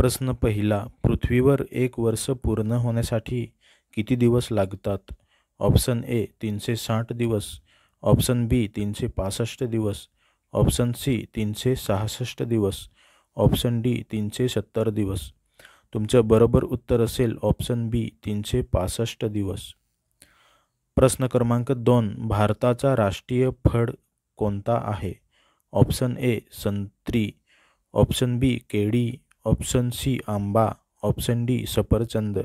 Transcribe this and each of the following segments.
प्रश्न पहिला, पृथ्वीवर एक वर्ष पूर्ण होण्यासाठी किती दिवस लागतात? ऑप्शन ए 360 दिवस, ऑप्शन बी 365 दिवस, ऑप्शन सी 366 दिवस, ऑप्शन डी 370 दिवस. तुमचं बरोबर उत्तर असेल ऑप्शन बी 365 दिवस. प्रश्न क्रमांक 2, भारताचा राष्ट्रीय फळ कोणता आहे? ऑप्शन ए संत्री, ऑप्शन बी केळी, ऑप्शन सी आंबा, ऑप्शन डी सफरचंद.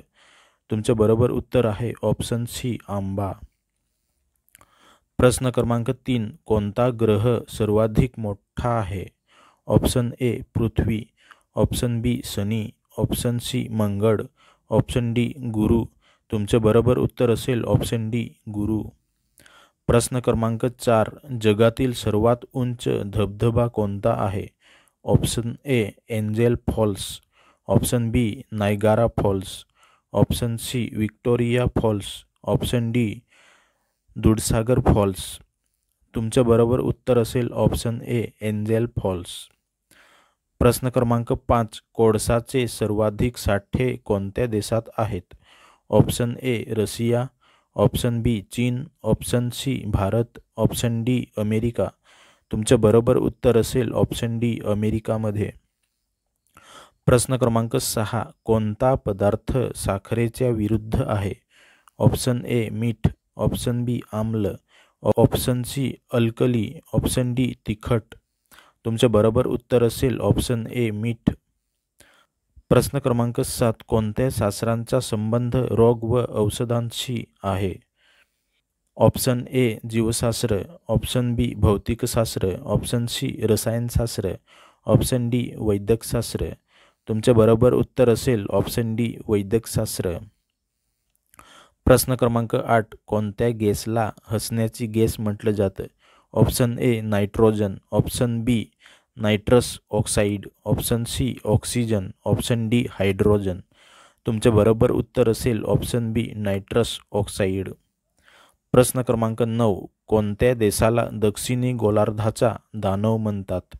तुमचं बरोबर उत्तर आहे ऑप्शन सी आंबा. प्रश्न क्रमांक 3, कोणता ग्रह सर्वाधिक मोठा आहे? ऑप्शन ए पृथ्वी, ऑप्शन बी शनी, ऑप्शन सी मंगळ, ऑप्शन डी गुरु. तुमचं बरोबर उत्तर असेल ऑप्शन डी गुरु. प्रश्न क्रमांक 4, जगातील सर्वात उंच धबधबा कोणता आहे? Option A angel falls, option B Niagara falls, option C Victoria falls, option D Dudhsagar falls. तुमचं बरोबर उत्तर असेल ऑप्शन ए एंजेल फॉल्स. प्रश्न क्रमांक 5, कोळसाचे सर्वाधिक साठे कोणत्या देशात आहेत? Option A Russia, option B चीन, option C Bharat, option D America. तुमचं बरोबर उत्तर असेल ऑप्शन डी अमेरिकामध्ये. प्रश्न क्रमांक 6, कोणता पदार्थ साखरेच्या विरुद्ध आहे? ऑप्शन ए मीठ, ऑप्शन बी आम्ल, option C alkali, option D तिखट. तुमचं बरोबर उत्तर असेल ऑप्शन ए मीठ. प्रश्न क्रमांक 7, कोणत्या शास्त्रांचा संबंध रोग व औषधांशी आहे? ऑप्शन ए जीवशास्त्र, ऑप्शन बी भौतिकशास्त्र, ऑप्शन सी रसायनशास्त्र, ऑप्शन डी वैद्यकशास्त्र. तुमचे बरोबर उत्तर असेल ऑप्शन डी वैद्यकशास्त्र. प्रश्न क्रमांक 8, कोणत्या गॅसला हसण्याची गॅस म्हटलं जातं? Option A nitrogen, option B nitrous oxide, option C oxygen, option D hydrogen. तुमचे बरोबर उत्तर असेल ऑप्शन बी नायट्रस ऑक्साईड. प्रश्न क्रमांक 9, कोणत्या देशाला दक्षिणी गोलार्धाचा दानव म्हणतात?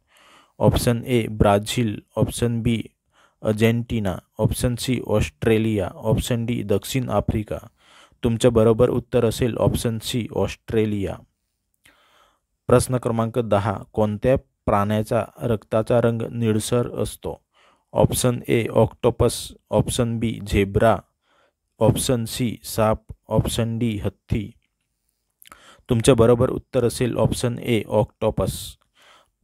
Option A Brazil, option B Argentina, option C Australia, option D दक्षिण आफ्रिका. तुमचं बरोबर उत्तर असेल ऑप्शन सी ऑस्ट्रेलिया. प्रश्न क्रमांक 10, कोणत्या प्राण्याचा रक्ताचा रंग निळसर असतो? Option A octopus, option B zebra, option C साप, ऑप्शन डी हत्ती. तुमचं बरोबर उत्तर असेल ऑप्शन ए ऑक्टोपस.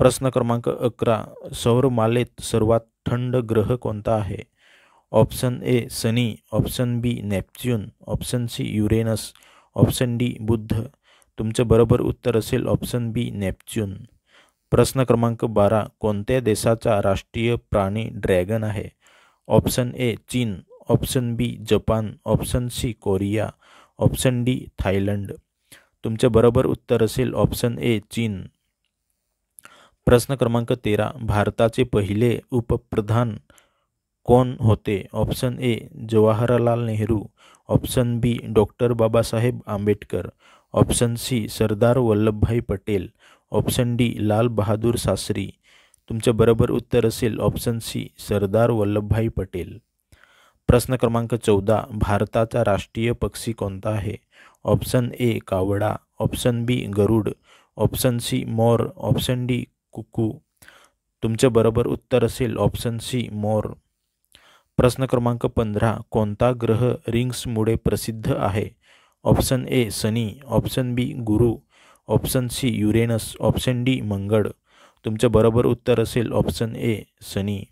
प्रश्न क्रमांक 11, सौरमालेत सर्वात थंड ग्रह कोणता आहे? ऑप्शन ए शनी, option B Neptune, option C Uranus, option D बुध. तुमचं बरोबर उत्तर असेल ऑप्शन बी नेपच्यून. प्रश्न क्रमांक 12, कोणत्या देशाचा राष्ट्रीय प्राणी ड्रॅगन आहे? ऑप्शन ए चीन, option B Japan, option C Korea, option D Thailand. तुमचे बरोबर उत्तर असेल ऑप्शन ए चीन. प्रश्न क्रमांक 13, भारताचे पहिले उपप्रधान कोण होते? Option A Jawaharlal Nehru, option B doctor Babasaheb Ambedkar, option C Sardar Vallabhbhai Patel, option D Lal Bahadur Shastri. तुमचे बरोबर उत्तर असेल ऑप्शन सी सरदार वल्लभभाई पटेल. प्रश्न क्रमांक 14, भारताचा राष्ट्रीय पक्षी कोणता आहे? ऑप्शन ए कावडा, ऑप्शन बी गरुड, ऑप्शन सी मोर, ऑप्शन डी कुकू. तुमचे बरोबर उत्तर असेल ऑप्शन सी मोर. प्रश्न क्रमांक 15, कोणता ग्रह रिंग्समुळे प्रसिद्ध आहे? ऑप्शन ए शनी, ऑप्शन बी गुरु, option C Uranus, option D मंगळ. तुमचे बरोबर उत्तर असेल ऑप्शन ए शनी.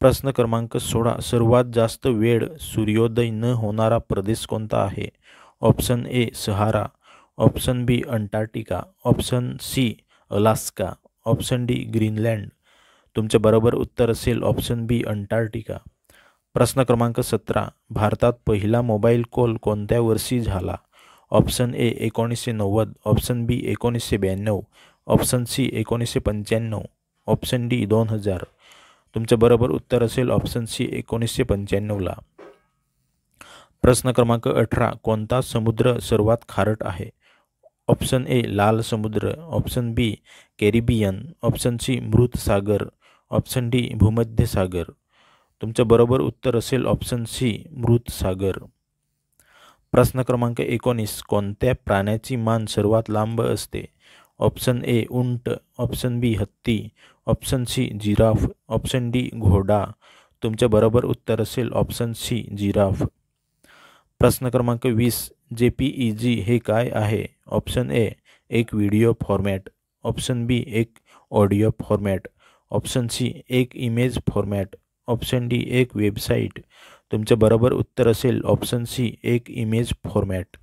प्रश्न क्रमांक 16, सर्वात जास्त वेळ सूर्योदय न होणारा प्रदेश कोणता आहे? Option A Sahara, option B Antarctica, option C Alaska, option D Greenland. तुमचे बरोबर उत्तर असेल ऑप्शन बी अंटार्क्टिका. प्रश्न क्रमांक 17, भारतात पहिला मोबाईल कॉल कोणत्या वर्षी झाला? Option A 1990, option B 1992, option C 1995, option D 2000. तुमचे बरोबर उत्तर असेल ऑप्शन सी 1995ला. प्रश्न क्रमांक 18, कोणता समुद्र सर्वात खारट आहे? ऑप्शन ए लाल समुद्र, ऑप्शन बी कॅरिबियन, ऑप्शन सी मृत सागर, ऑप्शन डी भूमध्य सागर. तुमचं बरोबर उत्तर असेल ऑप्शन सी मृतसागर. प्रश्न क्रमांक 19. कोणत्या प्राण्याची मान सर्वात लांब असते? ऑप्शन ए उंट, ऑप्शन बी हत्ती, option C giraffe, option D घोडा. तुमचे बरोबर उत्तर असेल ऑप्शन सी जिराफ. प्रश्न क्रमांक 20. JPEG हे काय आहे? ऑप्शन ए एक व्हिडिओ फॉर्मॅट, ऑप्शन बी एक ऑडिओ फॉर्मॅट, ऑप्शन सी एक इमेज फॉर्मॅट, ऑप्शन डी एक वेबसाईट. तुमचे बरोबर उत्तर असेल ऑप्शन सी एक इमेज फॉर्मॅट.